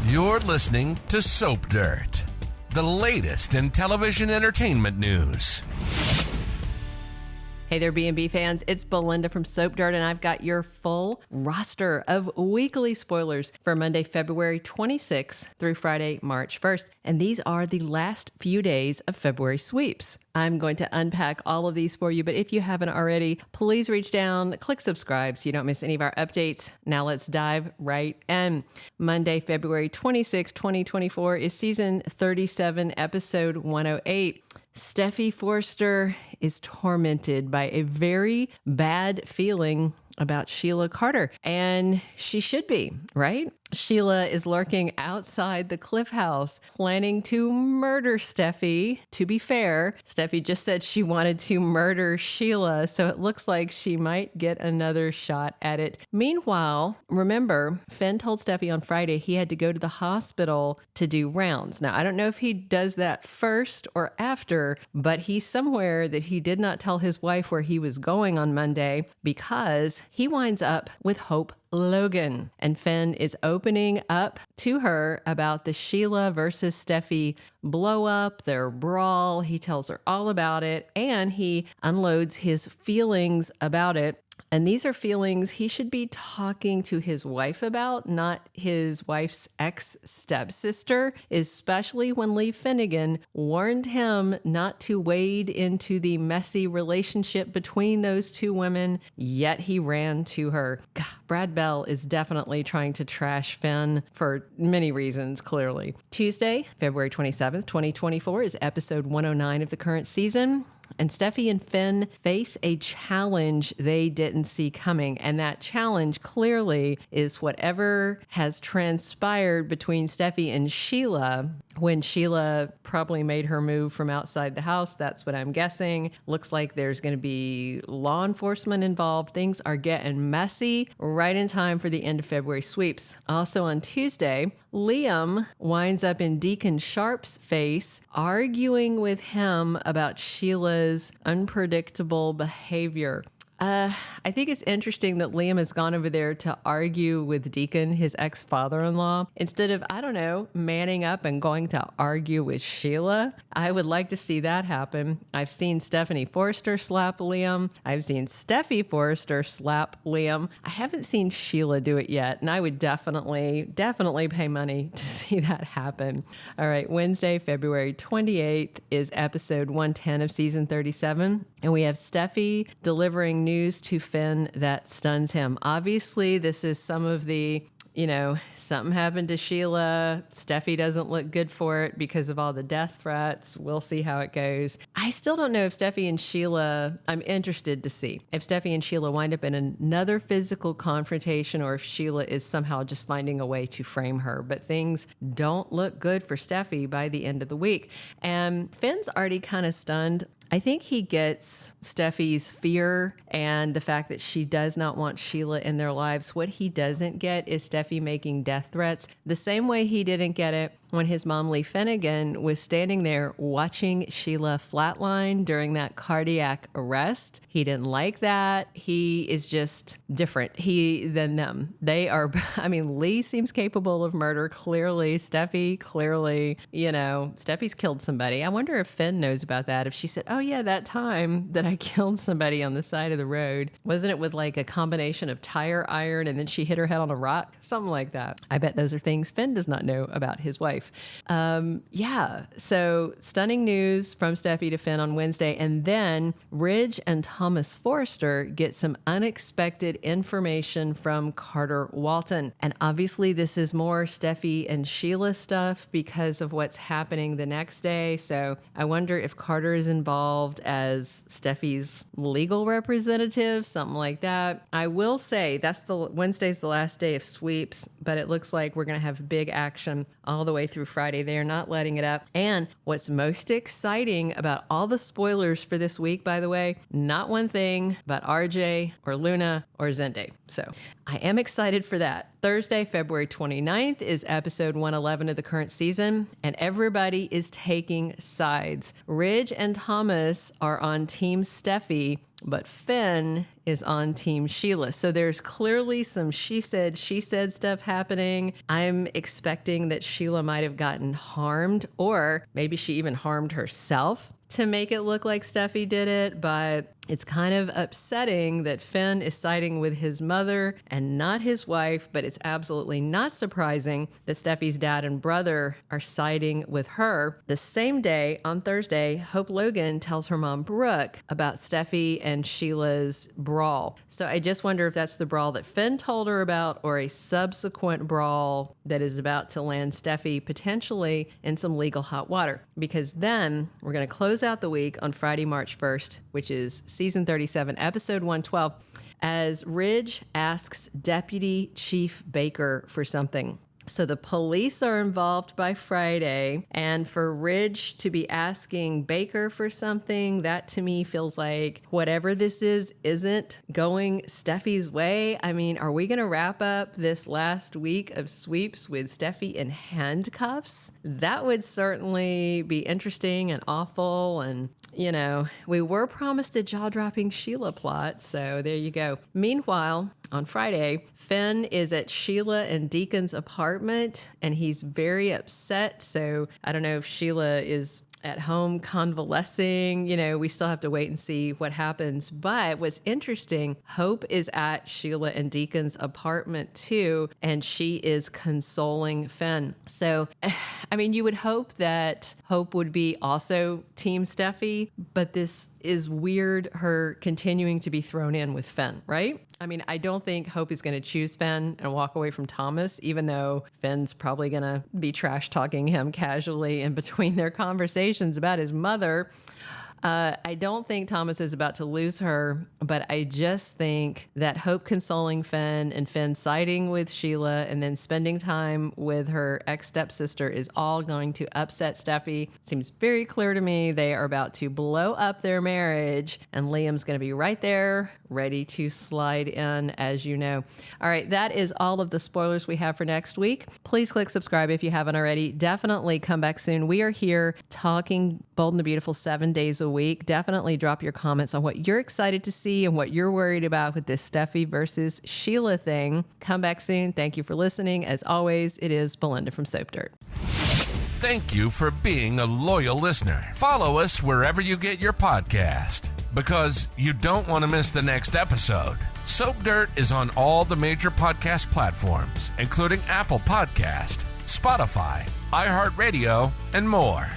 You're listening to Soap Dirt, the latest in television entertainment news. Hey there, B&B fans. It's Belinda from Soap Dirt, and I've got your full roster of weekly spoilers for Monday, February 26th through Friday, March 1st. And these are the last few days of February sweeps. I'm going to unpack all of these for you, but if you haven't already, please reach down, click subscribe so you don't miss any of our updates. Now let's dive right in. Monday, February 26, 2024 is season 37, episode 108. Steffy Forrester is tormented by a very bad feeling about Sheila Carter, and she should be, right? Sheila is lurking outside the Cliff House, planning to murder Steffy. To be fair, Steffy just said she wanted to murder Sheila, so it looks like she might get another shot at it. Meanwhile, remember, Finn told Steffy on Friday he had to go to the hospital to do rounds. Now, I don't know if he does that first or after, but he's somewhere that he did not tell his wife where he was going on Monday because he winds up with Hope Logan, and Finn is opening up to her about the Sheila versus Steffy blowup, their brawl. He tells her all about it, and he unloads his feelings about it. And these are feelings he should be talking to his wife about, not his wife's ex-stepsister, especially when Lee Finnegan warned him not to wade into the messy relationship between those two women, yet he ran to her. God, Brad Bell is definitely trying to trash Finn for many reasons, clearly. Tuesday, February 27th, 2024 is episode 109 of the current season. And Steffy and Finn face a challenge they didn't see coming. And that challenge clearly is whatever has transpired between Steffy and Sheila when Sheila probably made her move from outside the house. That's what I'm guessing. Looks like there's going to be law enforcement involved. Things are getting messy right in time for the end of February sweeps. Also on Tuesday, Liam winds up in Deacon Sharpe's face, arguing with him about Sheila's unpredictable behavior. I think it's interesting that Liam has gone over there to argue with Deacon, his ex-father-in-law, instead of, I don't know, manning up and going to argue with Sheila. I would like to see that happen. I've seen Steffy Forrester slap Liam. I've seen Steffy Forrester slap Liam. I haven't seen Sheila do it yet, and I would definitely pay money to see that happen. All right, Wednesday, February 28th is episode 110 of season 37, and we have Steffy delivering news to Finn that stuns him. Obviously, this is some of the, something happened to Sheila. Steffy doesn't look good for it because of all the death threats. We'll see how it goes. I still don't know if Steffy and Sheila, I'm interested to see if Steffy and Sheila wind up in another physical confrontation or if Sheila is somehow just finding a way to frame her. But things don't look good for Steffy by the end of the week. And Finn's already kind of stunned. I think he gets Steffy's fear and the fact that she does not want Sheila in their lives. What he doesn't get is Steffy making death threats the same way he didn't get it when his mom, Lee Finnegan, was standing there watching Sheila flatline during that cardiac arrest. He didn't like that. He is just different than them. They are, Lee seems capable of murder, clearly. Steffy, clearly, Steffy's killed somebody. I wonder if Finn knows about that. If she said, oh yeah, that time that I killed somebody on the side of the road, wasn't it with like a combination of tire iron and then she hit her head on a rock? Something like that. I bet those are things Finn does not know about his wife. So stunning news from Steffy to Finn on Wednesday. And then Ridge and Thomas Forrester get some unexpected information from Carter Walton. And obviously this is more Steffy and Sheila stuff because of what's happening the next day. So I wonder if Carter is involved as Steffy's legal representative, something like that. I will say Wednesday's the last day of sweeps, but it looks like we're going to have big action all the way through Friday. They are not letting it up. And what's most exciting about all the spoilers for this week, by the way, not one thing about RJ or Luna or Zende. So I am excited for that. Thursday, February 29th is episode 111 of the current season, and everybody is taking sides. Ridge and Thomas are on Team Steffy, But Finn is on Team Sheila. So there's clearly some she said stuff happening. I'm expecting that Sheila might have gotten harmed, or maybe she even harmed herself to make it look like Steffy did it, but it's kind of upsetting that Finn is siding with his mother and not his wife, but it's absolutely not surprising that Steffy's dad and brother are siding with her. The same day, on Thursday, Hope Logan tells her mom, Brooke, about Steffy and Sheila's brawl. So I just wonder if that's the brawl that Finn told her about, or a subsequent brawl that is about to land Steffy potentially in some legal hot water. Because then we're going to close out the week on Friday, March 1st, which is season 37, episode 112, as Ridge asks Deputy Chief Baker for something. So the police are involved by Friday, and for Ridge to be asking Baker for something, that to me feels like whatever this is isn't going Steffy's way. I mean, are we going to wrap up this last week of sweeps with Steffy in handcuffs? That would certainly be interesting and awful, and you know, we were promised a jaw-dropping Sheila plot, so there you go. Meanwhile, on Friday, Finn is at Sheila and Deacon's apartment, and he's very upset. So I don't know if Sheila is at home convalescing. You know, we still have to wait and see what happens. But what's interesting, Hope is at Sheila and Deacon's apartment too, and she is consoling Finn. So, I mean, you would hope that Hope would be also Team Steffy, but this is weird, her continuing to be thrown in with Finn, right? I mean, I don't think Hope is going to choose Finn and walk away from Thomas, even though Finn's probably going to be trash talking him casually in between their conversations about his mother. I don't think Thomas is about to lose her, but I just think that Hope consoling Finn and Finn siding with Sheila and then spending time with her ex-stepsister is all going to upset Steffy. Seems very clear to me they are about to blow up their marriage, and Liam's going to be right there, ready to slide in, as you know. All right, that is all of the spoilers we have for next week. Please click subscribe if you haven't already. Definitely come back soon. We are here talking Bold and the Beautiful 7 days a week. Definitely drop your comments on what you're excited to see and what you're worried about with this Steffy versus Sheila thing. Come back soon. Thank you for listening. As always, it is Belinda from Soap Dirt. Thank you for being a loyal listener. Follow us wherever you get your podcast, because you don't want to miss the next episode. Soap Dirt is on all the major podcast platforms, including Apple Podcast, Spotify, iHeartRadio, and more.